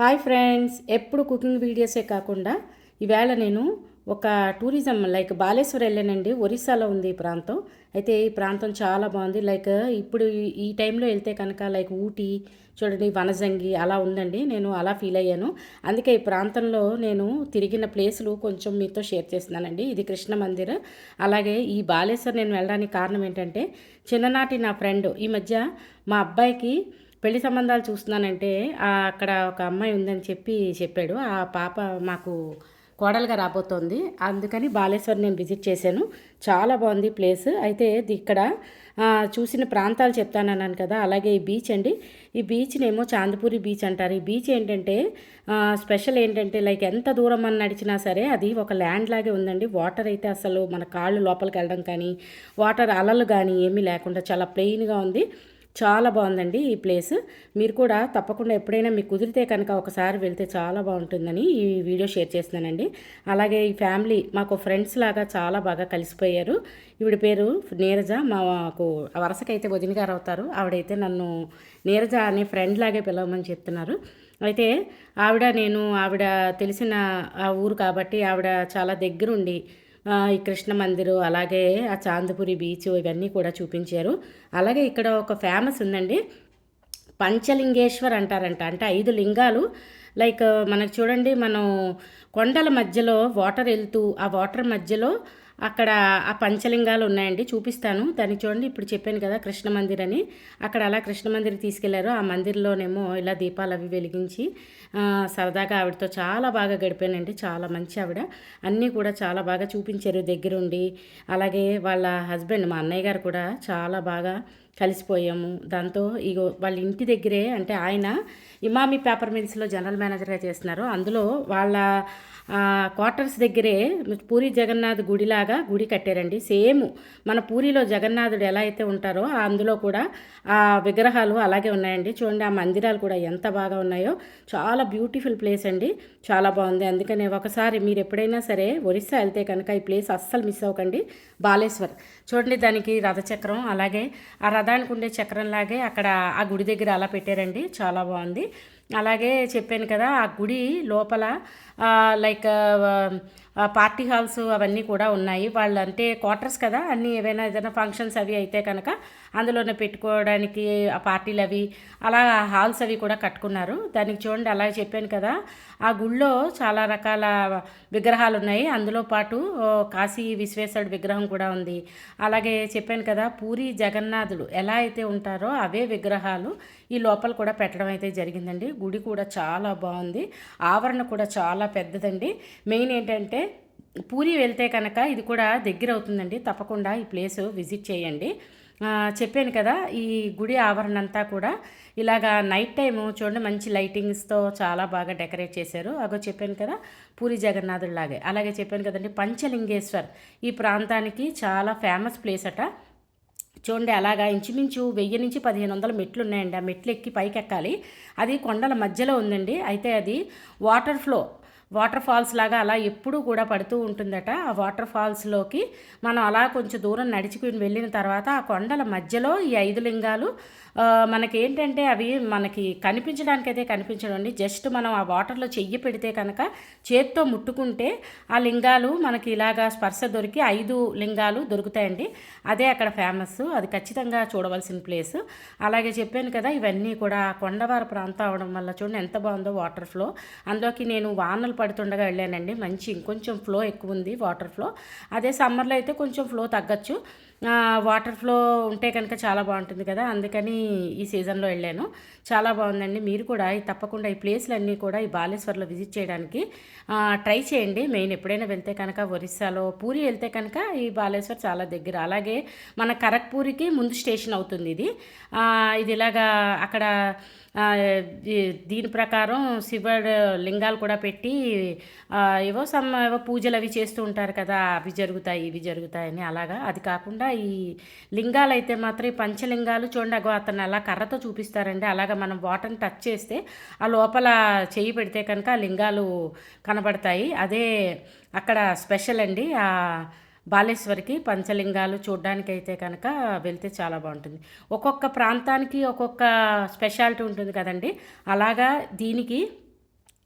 Hi friends, ఎప్పుడు cooking వీడియోసే కాకుండా ఈవేళ నేను ఒక టూరిజం లైక్ బాలేశ్వర్ వెళ్ళానండి. ఒరిస్సాలో ఉంది ఈ ప్రాంతం. అయితే ఈ ప్రాంతం చాలా బాగుంది. లైక్ ఇప్పుడు ఈ టైంలో వెళ్తే కనుక లైక్ ఊటీ చూడండి, వనజంగి అలా ఉందండి. నేను అలా ఫీల్ అయ్యాను. అందుకే ఈ ప్రాంతంలో నేను తిరిగిన ప్లేసులు కొంచెం మీతో షేర్ చేస్తున్నానండి. ఇది కృష్ణ మందిర్. అలాగే ఈ బాలేశ్వర్ నేను వెళ్ళడానికి కారణం ఏంటంటే, చిన్ననాటి నా ఫ్రెండ్ ఈ మధ్య మా అబ్బాయికి పెళ్లి సంబంధాలు చూస్తున్నానంటే అక్కడ ఒక అమ్మాయి ఉందని చెప్పాడు. ఆ పాప మాకు కోడలుగా రాబోతోంది. అందుకని బాలేశ్వర్ నేను విజిట్ చేశాను. చాలా బాగుంది ప్లేస్. అయితే ఇక్కడ చూసిన ప్రాంతాలు చెప్తానన్నాను కదా, అలాగే ఈ బీచ్ అండి. ఈ బీచ్నేమో చాందపూరి బీచ్ అంటారు. ఈ బీచ్ ఏంటంటే స్పెషల్ ఏంటంటే లైక్ ఎంత దూరం అని నడిచినా సరే అది ఒక ల్యాండ్ లాగే ఉందండి. వాటర్ అయితే అసలు మన కాళ్ళు లోపలికి వెళ్ళడం కానీ, వాటర్ అలలు కానీ ఏమీ లేకుండా చాలా ప్లెయిన్గా ఉంది. చాలా బాగుందండి ఈ ప్లేస్. మీరు కూడా తప్పకుండా ఎప్పుడైనా మీకు కుదిరితే కనుక ఒకసారి వెళ్తే చాలా బాగుంటుందని ఈ వీడియో షేర్ చేస్తున్నానండి. అలాగే ఈ ఫ్యామిలీ మాకు ఫ్రెండ్స్ లాగా చాలా బాగా కలిసిపోయారు. ఈవిడ పేరు నీరజ. మాకు వరుసకైతే వదిన గారు అవుతారు. ఆవిడైతే నన్ను నీరజ అనే ఫ్రెండ్ లాగే పిలవమని చెప్తున్నారు. అయితే ఆవిడ తెలిసిన ఆ ఊరు కాబట్టి ఆవిడ చాలా దగ్గరుండి ఈ కృష్ణ మందిరు, అలాగే ఆ చాందపురి బీచ్ ఇవన్నీ కూడా చూపించారు. అలాగే ఇక్కడ ఒక ఫేమస్ ఉందండి, పంచలింగేశ్వర్ అంటారంట. అంటే 5 లింగాలు. లైక్ మనకు చూడండి, మనం కొండల మధ్యలో వాటర్ వెళ్తూ ఆ వాటర్ మధ్యలో అక్కడ ఆ పంచలింగాలు ఉన్నాయండి. చూపిస్తాను. దానికి చూడండి, ఇప్పుడు చెప్పాను కదా కృష్ణ మందిర్ అని. అక్కడ అలా కృష్ణ మందిర్ తీసుకెళ్లారు. ఆ మందిర్లోనేమో ఇలా దీపాలు అవి వెలిగించి సరదాగా ఆవిడతో చాలా బాగా గడిపానండి. చాలా మంచి ఆవిడ. అన్నీ కూడా చాలా బాగా చూపించారు దగ్గరుండి. అలాగే వాళ్ళ హస్బెండ్ మా అన్నయ్య గారు కూడా చాలా బాగా కలిసిపోయాము. దాంతో ఇగో వాళ్ళ ఇంటి దగ్గరే, అంటే ఆయన ఇమామి పేపర్ మిల్స్లో జనరల్ మేనేజర్గా చేస్తున్నారు. అందులో వాళ్ళ క్వార్టర్స్ దగ్గరే పూరి జగన్నాథ్ గుడిలాగా గుడి కట్టారండి. సేమ్ మన పూరిలో జగన్నాథుడు ఎలా అయితే ఉంటారో అందులో కూడా ఆ విగ్రహాలు అలాగే ఉన్నాయండి. చూడండి, ఆ మందిరాలు కూడా ఎంత బాగా ఉన్నాయో. చాలా బ్యూటిఫుల్ ప్లేస్ అండి. చాలా బాగుంది. అందుకనే ఒకసారి మీరు ఎప్పుడైనా సరే ఒరిస్సా వెళ్తే కనుక ఈ ప్లేస్ అస్సలు మిస్ అవ్వకండి. బాలేశ్వర్ చూడండి, దానికి రథచక్రం, అలాగే ఆ రథానికి ఉండే చక్రంలాగే అక్కడ ఆ గుడి దగ్గర అలా పెట్టారండి. చాలా బాగుంది. అలాగే చెప్పాను కదా, ఆ గుడి లోపల లైక్ పార్టీ హాల్స్ అవన్నీ కూడా ఉన్నాయి. వాళ్ళు అంటే క్వార్టర్స్ కదా, అన్నీ ఏదైనా ఫంక్షన్స్ అవి అయితే కనుక అందులోనే పెట్టుకోవడానికి ఆ పార్టీలు అవి అలా హాల్స్ అవి కూడా కట్టుకున్నారు. దానికి చూడండి, అలాగే చెప్పాను కదా, ఆ గుళ్ళో చాలా రకాల విగ్రహాలు ఉన్నాయి. అందులో పాటు కాశీ విశ్వేశ్వరుడు విగ్రహం కూడా ఉంది. అలాగే చెప్పాను కదా, పూరి జగన్నాథుడు ఎలా అయితే ఉంటారో అవే విగ్రహాలు ఈ లోపల కూడా పెట్టడం అయితే జరిగిందండి. గుడి కూడా చాలా బాగుంది. ఆవరణ కూడా చాలా పెద్దదండి. మెయిన్ ఏంటంటే పూరి వెళ్తే కనుక ఇది కూడా దగ్గర అవుతుందండి. తప్పకుండా ఈ ప్లేస్ విజిట్ చేయండి. చెప్పాను కదా, ఈ గుడి ఆవరణ అంతా కూడా ఇలాగా నైట్ టైము చూడండి, మంచి లైటింగ్స్తో చాలా బాగా డెకరేట్ చేశారు. అగో చెప్పాను కదా, పూరి జగన్నాథుడిలాగే. అలాగే చెప్పాను కదండి, పంచలింగేశ్వర్ ఈ ప్రాంతానికి చాలా ఫేమస్ ప్లేస్ అట. చూడండి, అలాగా ఇంచుమించు 1000 నుంచి 1500 మెట్లు ఉన్నాయండి. ఆ మెట్లు ఎక్కి పైకి ఎక్కాలి. అది కొండల మధ్యలో ఉందండి. అయితే అది వాటర్ ఫాల్స్ లాగా అలా ఎప్పుడూ కూడా పడుతూ ఉంటుందట. ఆ వాటర్ ఫాల్స్లోకి మనం అలా కొంచెం దూరం నడుచుకుని వెళ్ళిన తర్వాత ఆ కొండల మధ్యలో ఈ 5 లింగాలు మనకేంటంటే అవి మనకి కనిపించడానికైతే కనిపించడండి. జస్ట్ మనం ఆ వాటర్లో చెయ్యి పెడితే కనుక చేత్తో ముట్టుకుంటే ఆ లింగాలు మనకి ఇలాగా స్పర్శ దొరికి 5 లింగాలు దొరుకుతాయండి. అదే అక్కడ ఫేమస్. అది ఖచ్చితంగా చూడవలసిన ప్లేస్. అలాగే చెప్పాను కదా, ఇవన్నీ కూడా కొండవార ప్రాంతం అవడం వల్ల చూడండి ఎంత బాగుందో వాటర్ ఫ్లో. అందులోకి నేను వానలు పడుతుండగా వెళ్ళానండి. మంచి ఇంకొంచెం ఫ్లో ఎక్కువ ఉంది వాటర్ ఫ్లో. అదే సమ్మర్లో అయితే కొంచెం ఫ్లో తగ్గచ్చు. వాటర్ ఫ్లో ఉంటే కనుక చాలా బాగుంటుంది కదా, అందుకని ఈ సీజన్లో వెళ్ళాను. చాలా బాగుందండి. మీరు కూడా తప్పకుండా ఈ ప్లేస్లన్నీ కూడా ఈ బాలేశ్వర్లో విజిట్ చేయడానికి ట్రై చేయండి. మెయిన్ ఎప్పుడైనా వెళ్తే కనుక ఒరిస్సాలో పూరి వెళ్తే కనుక ఈ బాలేశ్వర్ చాలా దగ్గర. అలాగే మన ఖరగ్పూరికి ముందు స్టేషన్ అవుతుంది ఇది. ఇది ఇలాగా అక్కడ దీని ప్రకారం శివుడు లింగాలు కూడా పెట్టి ఏవో పూజలు అవి చేస్తూ ఉంటారు కదా, అవి జరుగుతాయి ఇవి జరుగుతాయని. అలాగా అది కాకుండా ఈ లింగాలు అయితే మాత్రం ఈ పంచలింగాలు చూడండి, అతను అలా కర్రతో చూపిస్తారండి. అలాగా మనం వాటర్ని టచ్ చేస్తే ఆ లోపల చెయ్యి పెడితే కనుక ఆ లింగాలు కనబడతాయి. అదే అక్కడ స్పెషల్ అండి. బాలేశ్వరికి పంచలింగాలు చూడ్డానికైతే కనుక వెళ్తే చాలా బాగుంటుంది. ఒక్కొక్క ప్రాంతానికి ఒక్కొక్క స్పెషాలిటీ ఉంటుంది కదండి. అలాగా దీనికి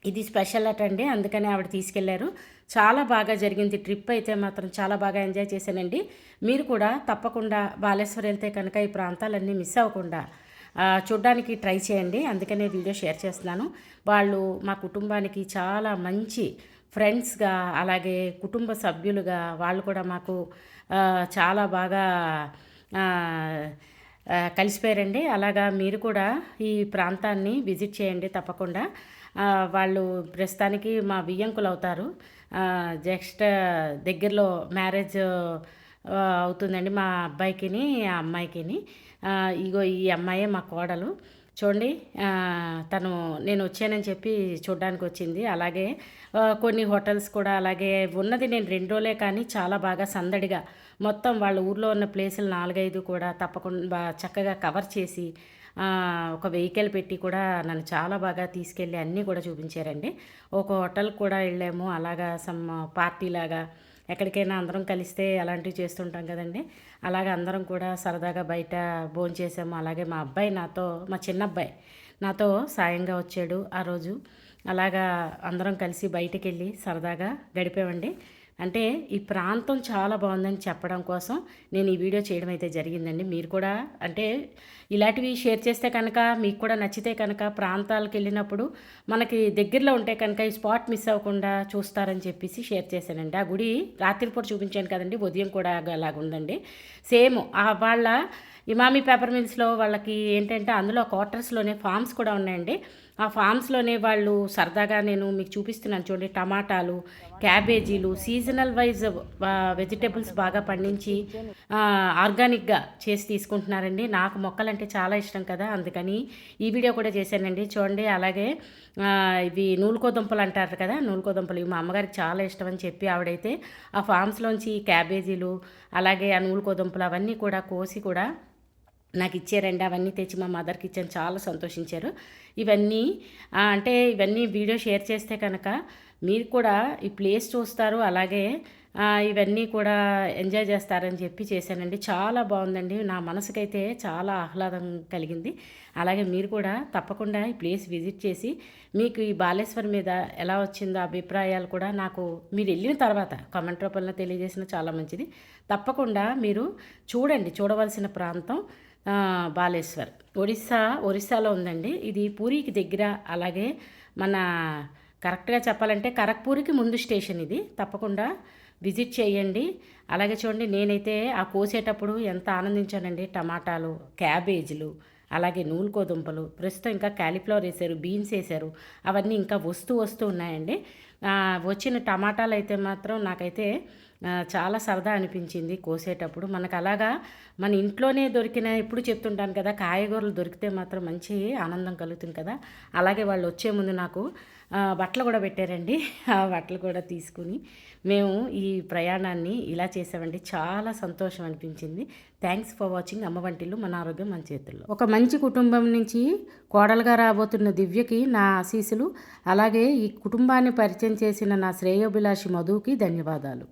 ఇది స్పెషల్ అండి, అందుకని ఆవిడ తీసుకెళ్లారు. చాలా బాగా జరిగింది ట్రిప్ అయితే మాత్రం, చాలా బాగా ఎంజాయ్ చేశానండి. మీరు కూడా తప్పకుండా బాలేశ్వరం వెళ్తే కనుక ఈ ప్రాంతాలన్నీ మిస్ అవ్వకుండా చూడ్డానికి ట్రై చేయండి. అందుకనే వీడియో షేర్ చేస్తున్నాను. వాళ్ళు మా కుటుంబానికి చాలా మంచి ఫ్రెండ్స్గా, అలాగే కుటుంబ సభ్యులుగా వాళ్ళు కూడా మాకు చాలా బాగా కలిసిపోయారండి. అలాగా మీరు కూడా ఈ ప్రాంతాన్ని విజిట్ చేయండి తప్పకుండా. వాళ్ళు ప్రస్తుతానికి మా బియ్యంకులు అవుతారు. జస్ట్ దగ్గరలో మ్యారేజ్ అవుతుందండి మా అబ్బాయికిని ఆ అమ్మాయికిని. ఇగో ఈ అమ్మాయే మా కోడలు. చూడండి, తను నేను వచ్చానని చెప్పి చూడ్డానికి వచ్చింది. అలాగే కొన్ని హోటల్స్ కూడా అలాగే ఉన్నది. నేను 2 రోజులే కానీ చాలా బాగా సందడిగా మొత్తం వాళ్ళ ఊర్లో ఉన్న ప్లేసులు 4, 5 కూడా తప్పకుండా చక్కగా కవర్ చేసి ఒక వెహికల్ పెట్టి కూడా నన్ను చాలా బాగా తీసుకెళ్ళి అన్నీ కూడా చూపించారండి. ఒక హోటల్కి కూడా వెళ్ళాము. అలాగా సమ్ పార్టీలాగా ఎక్కడికైనా అందరం కలిస్తే అలాంటివి చేస్తుంటాం కదండి. అలాగే అందరం కూడా సరదాగా బయట భోంచేసాము. అలాగే మా అబ్బాయి మా చిన్న అబ్బాయి నాతో సాయంగా వచ్చాడు ఆ రోజు. అలాగా అందరం కలిసి బయటికి వెళ్ళి సరదాగా గడిపామండి. అంటే ఈ ప్రాంతం చాలా బాగుందని చెప్పడం కోసం నేను ఈ వీడియో చేయడం అయితే జరిగిందండి. మీరు కూడా అంటే ఇలాంటివి షేర్ చేస్తే కనుక మీకు కూడా నచ్చితే కనుక ప్రాంతాలకు వెళ్ళినప్పుడు మనకి దగ్గరలో ఉంటే కనుక ఈ స్పాట్ మిస్ అవ్వకుండా చూస్తారని చెప్పేసి షేర్ చేశానండి. ఆ గుడి రాత్రిపూట చూపించాను కదండి, ఉదయం కూడా అలాగుందండి. సేమ్ వాళ్ళ ఇమామి పేపర్ మిల్స్లో వాళ్ళకి ఏంటంటే అందులో క్వార్టర్స్లోనే ఫామ్స్ కూడా ఉన్నాయండి. ఆ ఫామ్స్లోనే వాళ్ళు సరదాగా నేను మీకు చూపిస్తున్నాను చూడండి, టమాటాలు, క్యాబేజీలు, సీజనల్ వైజ్ వెజిటేబుల్స్ బాగా పండించి ఆర్గానిక్గా చేసి తీసుకుంటున్నారండి. నాకు మొక్కలంటే చాలా ఇష్టం కదా, అందుకని ఈ వీడియో కూడా చేశానండి. చూడండి, అలాగే ఇవి నూలుకోదుంపలు అంటారు కదా, నూలుకోదుంపలు ఇవి మా అమ్మగారికి చాలా ఇష్టం అని చెప్పి ఆవిడైతే ఆ ఫామ్స్లోంచి క్యాబేజీలు అలాగే ఆ నూలుకోదుంపలు అవన్నీ కూడా కోసి కూడా నాకు ఇచ్చారండి. అవన్నీ తెచ్చి మా మదర్కి ఇచ్చాను, చాలా సంతోషించారు. ఇవన్నీ వీడియో షేర్ చేస్తే కనుక మీరు కూడా ఈ ప్లేస్ చూస్తారు, అలాగే ఇవన్నీ కూడా ఎంజాయ్ చేస్తారని చెప్పి చేశానండి. చాలా బాగుందండి, నా మనసుకైతే చాలా ఆహ్లాదం కలిగింది. అలాగే మీరు కూడా తప్పకుండా ఈ ప్లేస్ విజిట్ చేసి మీకు ఈ బాలేశ్వరం మీద ఎలా వచ్చిందో అభిప్రాయాలు కూడా నాకు మీరు వెళ్ళిన తర్వాత కామెంట్ రూపంలో తెలియజేసిన చాలా మంచిది. తప్పకుండా మీరు చూడవలసిన ప్రాంతం బాలేశ్వర్ ఒరిస్సాలో ఉందండి. ఇది పూరికి దగ్గర, అలాగే మన కరెక్ట్గా చెప్పాలంటే ఖరగ్పూర్కి ముందు స్టేషన్ ఇది. తప్పకుండా విజిట్ చేయండి. అలాగే చూడండి, నేనైతే ఆ కోసేటప్పుడు ఎంత ఆనందించానండి. టమాటాలు, క్యాబేజీలు, అలాగే నూలుకోదుంపలు, ప్రస్తుతం ఇంకా క్యాలీఫ్లవర్ వేశారు, బీన్స్ వేశారు, అవన్నీ ఇంకా వస్తూ ఉన్నాయండి. వచ్చిన టమాటాలు అయితే మాత్రం నాకైతే చాలా సరదా అనిపించింది కోసేటప్పుడు. మనకు అలాగా మన ఇంట్లోనే దొరికిన, ఎప్పుడు చెప్తుంటాను కదా, కాయగూరలు దొరికితే మాత్రం మంచి ఆనందం కలుగుతుంది కదా. అలాగే వాళ్ళు వచ్చే ముందు నాకు బట్టలు కూడా పెట్టారండి. ఆ బట్టలు కూడా తీసుకుని మేము ఈ ప్రయాణాన్ని ఇలా చేసామండి. చాలా సంతోషం అనిపించింది. థ్యాంక్స్ ఫర్ వాచింగ్ అమ్మ వంటిల్లు, మన ఆరోగ్యం మన చేతుల్లో. ఒక మంచి కుటుంబం నుంచి కోడలుగా రాబోతున్న దివ్యకి నా ఆశీస్సులు, అలాగే ఈ కుటుంబాన్ని పరిచయం చేసిన నా శ్రేయోభిలాషి మధుకి ధన్యవాదాలు.